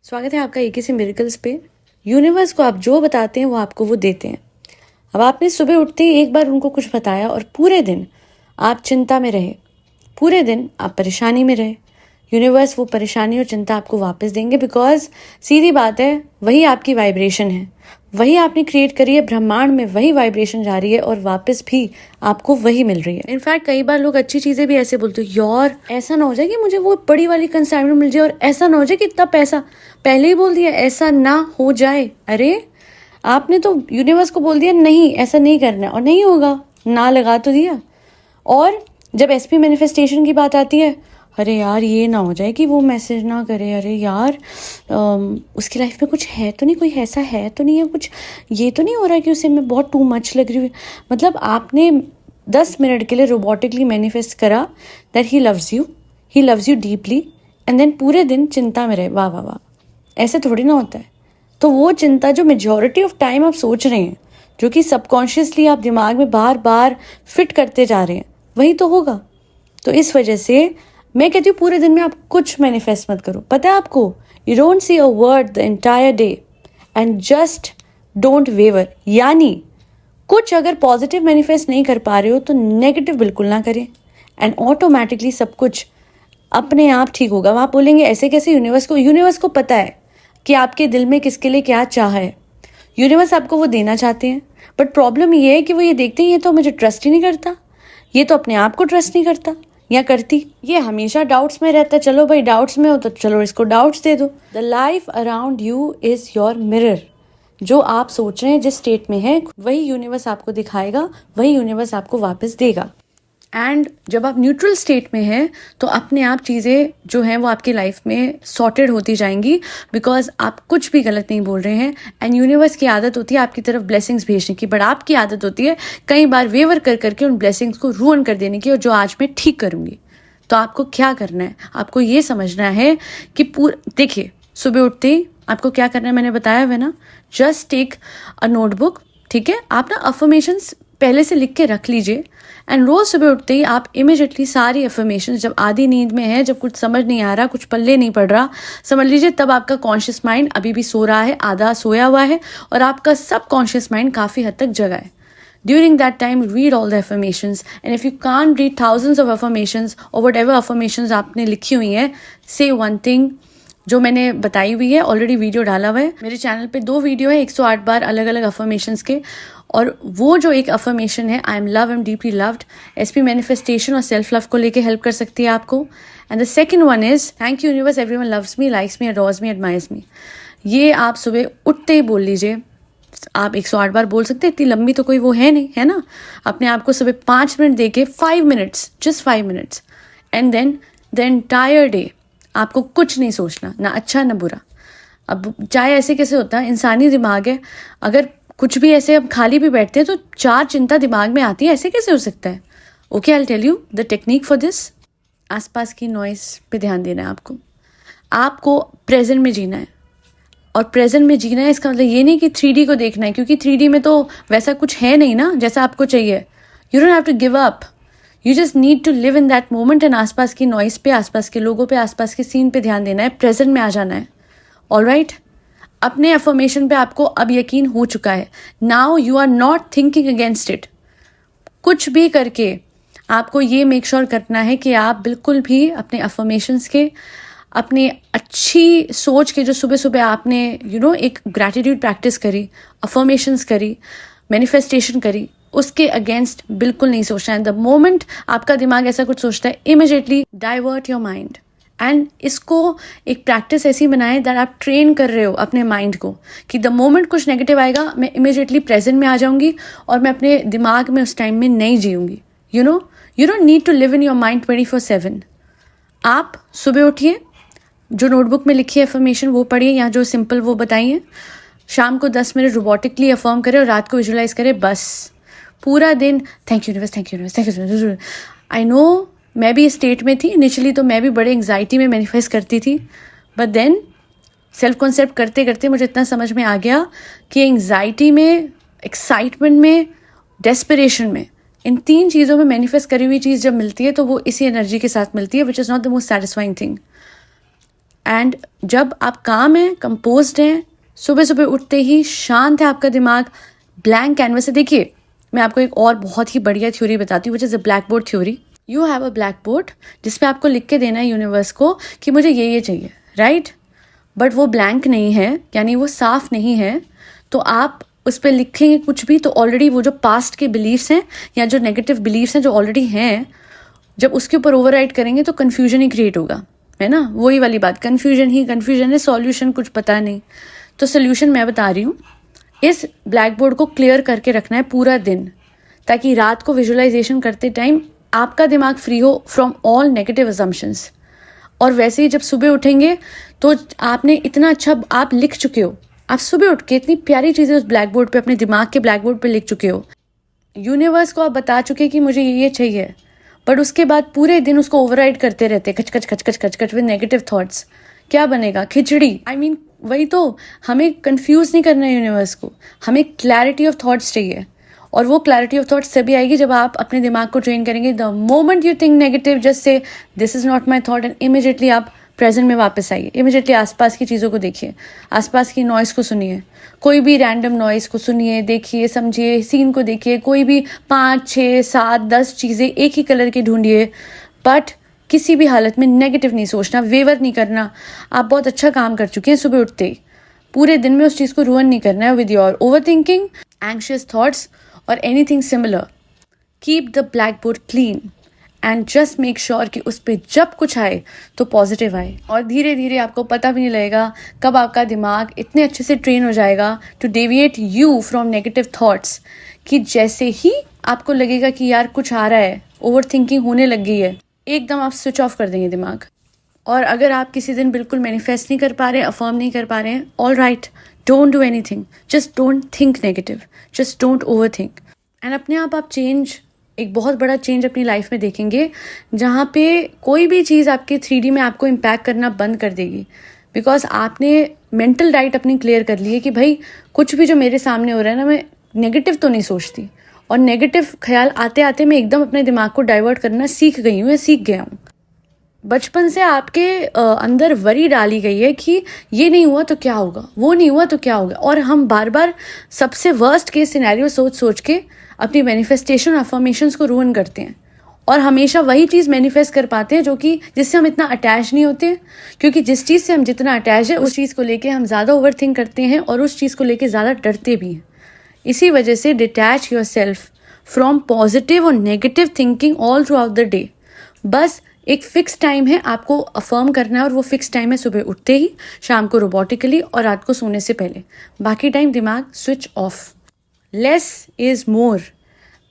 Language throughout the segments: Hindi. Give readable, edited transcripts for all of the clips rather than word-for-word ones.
स्वागत है आपका एक से मिरेकल्स पे। यूनिवर्स को आप जो बताते हैं वो आपको वो देते हैं। अब आपने सुबह उठते ही एक बार उनको कुछ बताया और पूरे दिन आप चिंता में रहे, पूरे दिन आप परेशानी में रहे, यूनिवर्स वो परेशानी और चिंता आपको वापस देंगे। बिकॉज सीधी बात है, वही आपकी वाइब्रेशन है, वही आपने क्रिएट करी है, ब्रह्मांड में वही वाइब्रेशन जा रही है और वापस भी आपको वही मिल रही है। इनफैक्ट कई बार लोग अच्छी चीज़ें भी ऐसे बोलते हैं, यार ऐसा ना हो जाए कि मुझे वो बड़ी वाली कंसाइनमेंट मिल जाए और ऐसा ना हो जाए कि इतना पैसा, पहले ही बोल दिया ऐसा ना हो जाए। अरे आपने तो यूनिवर्स को बोल दिया नहीं ऐसा नहीं करना है और नहीं होगा, ना लगा तो दिया। और जब एसपी मैनिफेस्टेशन की बात आती है, अरे यार ये ना हो जाए कि वो मैसेज ना करे, अरे यार उसकी लाइफ में कुछ है तो नहीं, कोई ऐसा है तो नहीं है, कुछ ये तो नहीं हो रहा है कि उसे मैं बहुत टू मच लग रही हूँ। मतलब आपने 10 मिनट के लिए रोबोटिकली मैनिफेस्ट करा that he loves you deeply and then पूरे दिन चिंता में रहे। वाह वाह वाह, ऐसे थोड़ी ना होता है। तो वो चिंता जो मेजॉरिटी ऑफ टाइम आप सोच रहे हैं, जो कि सबकॉन्शियसली आप दिमाग में बार बार फिट करते जा रहे हैं, वही तो होगा। तो इस वजह से मैं कहती हूँ पूरे दिन में आप कुछ मैनिफेस्ट मत करो। पता है आपको, you don't see a word the entire day and just don't waver. यानी कुछ अगर पॉजिटिव मैनिफेस्ट नहीं कर पा रहे हो तो नेगेटिव बिल्कुल ना करें एंड ऑटोमेटिकली सब कुछ अपने आप ठीक होगा। आप बोलेंगे ऐसे कैसे, यूनिवर्स को पता है कि आपके दिल में किसके लिए क्या चाह है। यूनिवर्स आपको वो देना चाहते हैं, बट प्रॉब्लम ये है कि वो ये देखते हैं ये तो मुझे ट्रस्ट ही नहीं करता, ये तो अपने आप को ट्रस्ट नहीं करता या करती, ये हमेशा डाउट्स में रहता है। चलो भाई डाउट्स में हो तो चलो इसको डाउट्स दे दो। The life around you is your mirror. जो आप सोच रहे हैं, जिस स्टेट में है, वही यूनिवर्स आपको दिखाएगा, वही यूनिवर्स आपको वापस देगा। एंड जब आप न्यूट्रल स्टेट में हैं तो अपने आप चीज़ें जो हैं वो आपकी लाइफ में सॉर्टेड होती जाएंगी, बिकॉज आप कुछ भी गलत नहीं बोल रहे हैं। एंड यूनिवर्स की आदत होती है आपकी तरफ ब्लेसिंग्स भेजने की, बट आपकी आदत होती है कई बार वेवर कर करके उन ब्लेसिंग्स को रूइन कर देने की, और जो आज मैं ठीक करूँगी। तो आपको क्या करना है, आपको ये समझना है कि देखिए सुबह उठते ही आपको क्या करना है, मैंने बताया हुआ है ना। जस्ट टेक अ नोटबुक, ठीक है, आप ना अफर्मेशंस पहले से लिख के रख लीजिए एंड रोज सुबह उठते ही आप इमिजिएटली सारी अफर्मेशन, जब आधी नींद में है, जब कुछ समझ नहीं आ रहा, कुछ पल्ले नहीं पड़ रहा, समझ लीजिए तब आपका कॉन्शियस माइंड अभी भी सो रहा है, आधा सोया हुआ है, और आपका सब कॉन्शियस माइंड काफ़ी हद तक जगा है। During that time, read all the affirmations, and if you can't read thousands of affirmations or whatever affirmations आपने लिखी हुई हैं, say one thing जो मैंने बताई हुई है, ऑलरेडी वीडियो डाला हुआ है मेरे चैनल पे, 2 वीडियो है 108 बार अलग अलग अफर्मेशंस के। और वो जो एक अफर्मेशन है, आई एम डीपली लव्ड, एसपी मैनिफेस्टेशन और सेल्फ लव को लेके हेल्प कर सकती है आपको। And the second one is thank you universe, everyone loves me, likes me, adores me, admires me. ये आप सुबह उठते ही बोल लीजिए। आप 108 बार बोल सकते हैं, इतनी लंबी तो कोई वो है नहीं, है ना। अपने आप को सुबह 5 मिनट दे के 5 minutes, just 5 minutes, and then the entire day आपको कुछ नहीं सोचना, ना अच्छा ना बुरा। अब चाहे ऐसे कैसे होता है, इंसानी दिमाग है, अगर कुछ भी ऐसे अब खाली भी बैठते हैं तो 4 चिंता दिमाग में आती है, ऐसे कैसे हो सकता है। Okay, I will tell you the technique for this. आसपास की नॉइस पे ध्यान देना है आपको प्रेजेंट में जीना है। और प्रेजेंट में जीना है इसका मतलब ये नहीं कि 3D को देखना है, क्योंकि 3D में तो वैसा कुछ है नहीं ना जैसा आपको चाहिए। You don't have to give up, you just need to live in that moment. And आसपास की नॉइस पे, आसपास के लोगों पे, आसपास के सीन पे ध्यान देना है, प्रेजेंट में आ जाना है। ऑलराइट, अपने अफर्मेशन पे आपको अब यकीन हो चुका है। Now you are not thinking against it. कुछ भी करके आपको ये मेक श्योर करना है कि आप बिल्कुल भी अपने अफर्मेशंस के, अपने अच्छी सोच के, जो सुबह सुबह आपने एक ग्रैटिट्यूड प्रैक्टिस करी, अफर्मेशंस करी, मैनिफेस्टेशन करी, उसके अगेंस्ट बिल्कुल नहीं सोचना है। द मोमेंट आपका दिमाग ऐसा कुछ सोचता है, immediately divert your mind. And इसको एक प्रैक्टिस ऐसी बनाएं दैट आप ट्रेन कर रहे हो अपने माइंड को कि द मोमेंट कुछ नेगेटिव आएगा, मैं इमिजिएटली प्रेजेंट में आ जाऊंगी और मैं अपने दिमाग में उस टाइम में नहीं जीऊंगी। You don't need to live in your mind 24/7। आप सुबह उठिए, जो नोटबुक में लिखी है अफर्मेशन वो पढ़िए, या जो सिंपल वो बताइए। शाम को 10 मिनट रोबोटिकली अफर्म करें और रात को विजुलाइज करें। बस पूरा दिन thank you universe, thank you universe, thank you universe. I know मैं भी इस स्टेट में थी इनिशियली, तो मैं भी बड़े एंग्जाइटी में मैनिफेस्ट करती थी, बट देन सेल्फ कॉन्सेप्ट करते करते मुझे इतना समझ में आ गया कि एंग्जाइटी में, एक्साइटमेंट में, डेस्परेशन में, इन 3 चीज़ों में मैनिफेस्ट करी हुई चीज़ जब मिलती है तो वो इसी एनर्जी के साथ मिलती है, which is not the most satisfying thing. And जब आप काम हैं, कंपोज्ड हैं, सुबह सुबह उठते ही शांत है आपका दिमाग, ब्लैंक कैनवस है। देखिए, मैं आपको एक और बहुत ही बढ़िया थ्योरी बताती हूँ, which is a black board theory. You have a black board जिसपे आपको लिख के देना है यूनिवर्स को कि मुझे ये चाहिए, राइट? बट वो ब्लैंक नहीं है, यानी वो साफ नहीं है, तो आप उस पर लिखेंगे कुछ भी तो ऑलरेडी वो जो पास्ट के बिलीव्स हैं या जो नेगेटिव बिलीव्स हैं जो ऑलरेडी हैं, जब उसके ऊपर ओवरराइड करेंगे तो कन्फ्यूजन ही क्रिएट होगा, है ना? वही वाली बात, कन्फ्यूजन ही कन्फ्यूजन है, सॉल्यूशन कुछ पता नहीं। तो सोल्यूशन मैं बता रही हूँ, इस ब्लैक बोर्ड को क्लियर करके रखना है पूरा दिन, ताकि रात को विजुअलाइजेशन करते टाइम आपका दिमाग फ्री हो फ्रॉम ऑल नेगेटिव असम्पशंस। और वैसे ही जब सुबह उठेंगे तो आपने इतना अच्छा आप लिख चुके हो, आप सुबह उठ के इतनी प्यारी चीज़ें उस ब्लैक बोर्ड पे, अपने दिमाग के ब्लैक बोर्ड पे लिख चुके हो, यूनिवर्स को आप बता चुके कि मुझे ये चाहिए, बट उसके बाद पूरे दिन उसको ओवरराइड करते रहते, खच खच खच खच खच खच विद नेगेटिव थॉट्स। क्या बनेगा? खिचड़ी। आई मीन वही तो, हमें कंफ्यूज नहीं करना है यूनिवर्स को, हमें क्लैरिटी ऑफ थॉट्स चाहिए। और वो क्लैरिटी ऑफ थॉट्स तभी आएगी जब आप अपने दिमाग को ट्रेन करेंगे। The moment you think negative, just say this is not my thought, and immediately आप प्रेजेंट में वापस आइए। इमिजिएटली आसपास की चीज़ों को देखिए, आसपास की नॉइस को सुनिए, कोई भी रैंडम नॉइस को सुनिए, देखिए, समझिए, सीन को देखिए, कोई भी 5, 6, 7, 10 चीज़ें एक ही कलर की ढूंढिए, बट किसी भी हालत में नेगेटिव नहीं सोचना, वेवर नहीं करना। आप बहुत अच्छा काम कर चुके हैं सुबह उठते ही, पूरे दिन में उस चीज़ को रुइन नहीं करना है with your over thinking, anxious thoughts और anything similar. Keep the black board clean and just make sure कि उस पर जब कुछ आए तो पॉजिटिव आए। और धीरे धीरे आपको पता भी नहीं लगेगा कब आपका दिमाग इतने अच्छे से ट्रेन हो जाएगा to deviate you from negative thoughts, कि जैसे ही आपको लगेगा कि यार कुछ आ रहा है, ओवर थिंकिंग होने लग गई है, एकदम आप स्विच ऑफ कर देंगे दिमाग। और अगर आप किसी दिन बिल्कुल मैनिफेस्ट नहीं कर पा रहे हैं, अफर्म नहीं कर पा रहे हैं, all right, don't do anything, just don't think negative, just don't over think, and अपने आप चेंज, एक बहुत बड़ा चेंज अपनी लाइफ में देखेंगे, जहाँ पे कोई भी चीज़ आपके 3D में आपको इम्पैक्ट करना बंद कर देगी, बिकॉज आपने मेंटल डाइट अपनी क्लियर कर ली है कि भाई कुछ भी जो मेरे सामने हो रहा है ना, मैं नेगेटिव तो नहीं सोचती। और नेगेटिव ख्याल आते आते मैं एकदम अपने दिमाग को डाइवर्ट करना सीख गई हूँ या सीख गया हूँ। बचपन से आपके अंदर वरी डाली गई है कि ये नहीं हुआ तो क्या होगा, वो नहीं हुआ तो क्या होगा, और हम बार बार सबसे वर्स्ट केस सिनेरियो सोच सोच के अपनी मैनिफेस्टेशन अफर्मेशंस को रूइन करते हैं, और हमेशा वही चीज़ मैनिफेस्ट कर पाते हैं जो कि जिससे हम इतना अटैच नहीं होते, क्योंकि जिस चीज़ से हम जितना अटैच है उस चीज़ को लेके हम ज़्यादा ओवर थिंक करते हैं और उस चीज़ को लेके ज़्यादा डरते भी हैं। इसी वजह से detach your self from positive और negative thinking all throughout the day. बस एक फिक्स टाइम है आपको अफर्म करना है, और वो फिक्स टाइम है सुबह उठते ही, शाम को रोबोटिकली, और रात को सोने से पहले। बाकी टाइम दिमाग switch off. Less is more.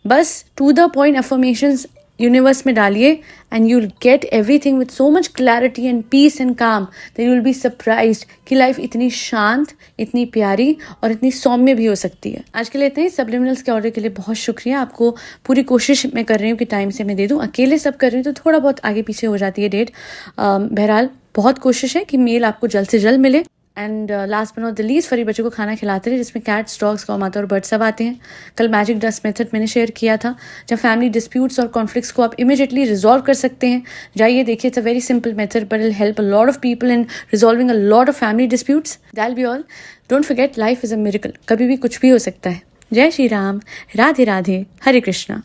बस to the point affirmations universe में डालिए and you will get everything with so much clarity and peace and calm that you will be surprised कि लाइफ इतनी शांत, इतनी प्यारी और इतनी सौम्य भी हो सकती है। आज के लिए इतना ही। सब्लिमिनल्स के ऑर्डर के लिए बहुत शुक्रिया। आपको पूरी कोशिश मैं कर रही हूँ कि टाइम से मैं दे दूँ। अकेले सब कर रही हूँ तो थोड़ा बहुत आगे पीछे हो जाती है डेट। बहरहाल बहुत कोशिश है कि मेल आपको जल्द से जल्द मिले। And last but not the least, फरी बच्चों को खाना खिलाते रहे, जिसमें कैट्स, डॉग्स, गौ माता और बर्ड सब आते हैं। कल मैजिक डस्ट मेथड मैंने शेयर किया था, जब फैमिली डिस्प्यूट्स और कॉन्फ्लिक्ट्स को आप इमीडिएटली रिजॉल्व कर सकते हैं। जाइए देखिए, it's a very simple method but it help a lot of people in resolving a lot of family disputes. That be all. Don't forget, life is a miracle. कभी भी कुछ भी हो सकता है। जय श्री राम, राधे राधे, हरे कृष्णा।